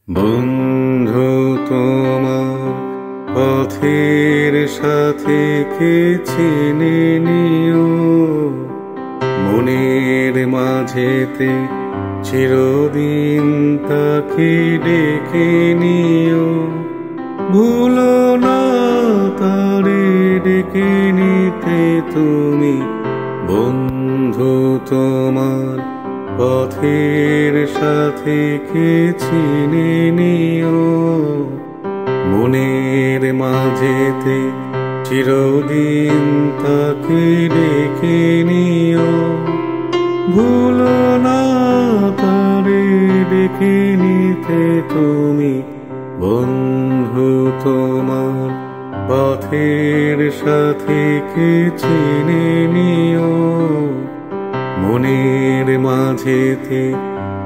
বন্ধু তোমার পথের সাথে কে চিনে নিও, মনের মাঝেতে চিরদিন তাকে ডেকে নিও। ভুলো না তারে ডেকে নিতে তুমি, বন্ধু তোমার পথের সাথে কে চিনে নিও। মনের মাঝেতে চিরদিন তাকে ডেকে নিও। ভুলো না তারে ডেকে নিতে তুমি, বন্ধু তোমার পথের সাথে কে চিনে নিও। মনের মাঝেতে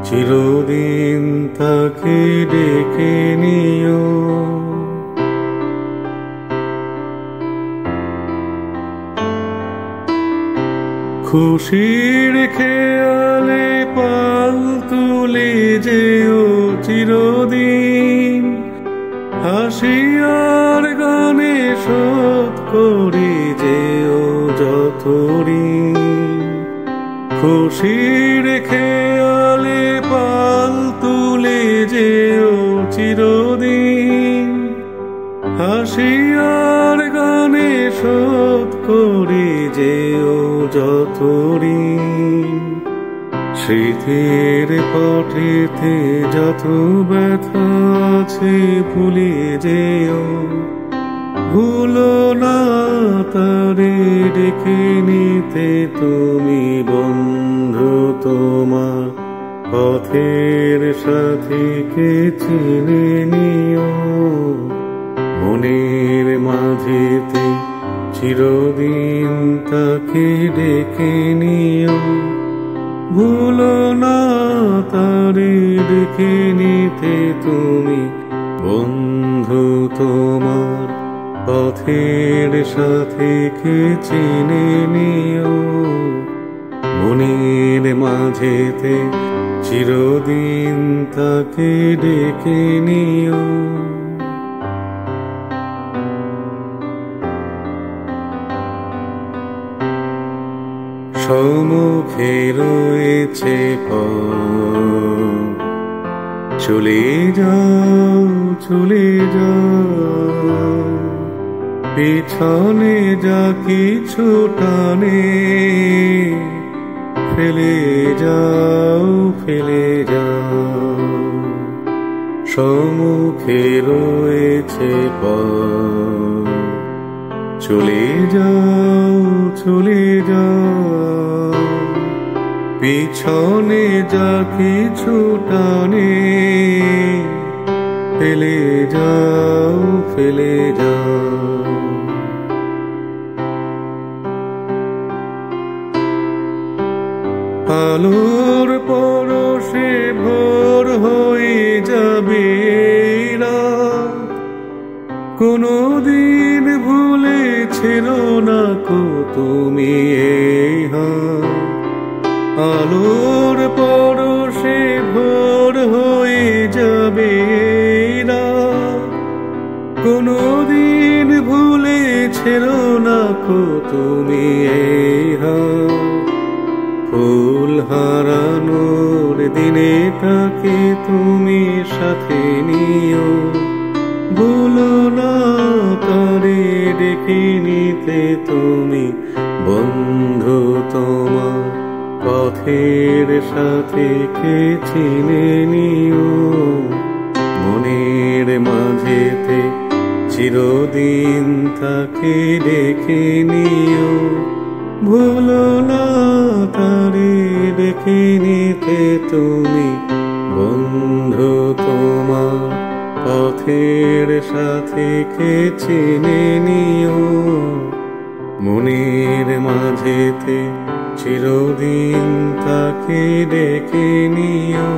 চিরদিন তাকে ডেকে নিও। খুশির খেয়ালে পাল তুলে যেও চিরদিন, হাসি আর গানে শোধ করে যেও যত ঋণ। খুশির খেয়ালে পাল তুলে যেও চিরদিন, হাসি আর গানে শোধ করে যেও যত ঋণ। স্মৃতির পথেতে যত ব্যথা আছে ভুলিয়ে যেও। ভুলো না তারে ডেকে নিতে তুমি, বন্ধু তোমার পথের সাথে কে চিনে নিও। মনের মাঝেতে চিরদিন তাকে ডেকে নিও। ভুলো না তারে ডেকে নিতে তুমি, বন্ধু তোমার পথের সাথে কে চিনে নিও। মনের মাঝেতে চিরদিন তাকে ডেকে নিও। সম্মুখে রয়েছে পথ, চলে যাও চলে যাও। পিছনে যা কিছু টানে ফেলে যাও ফেলে যাও। সম্মুখে রয়েছে পথ, চলে যাও চলে যাও। পিছনে যা কিছু টানে ফেলে যাও ফেলে যাও। আলোর পরশে ভোর হয়ে যাবে রাত, কোনদিন ভুলেছিল না কো তুমি এই হাত। আলোর পরশে ভোর হয়ে যাবে রাত, কোনদিন ভুলেছিল না কো তুমি এই হাত। ফুল হারানোর দিনেটাকে তুমি সাথে নিও। ভুলো না তারে ডেকে নিতে তুমি, বন্ধু তোমার পথের সাথে কে চিনে নিও। মনের মাঝেতে চিরদিন তাকে ডেকে নিও। ভুলো না তারে ডেকে নিতে তুমি, বন্ধু তোমার পথের সাথে কে চিনে নিও। মনের মাঝেতে চিরদিন তাকে ডেকে নিও।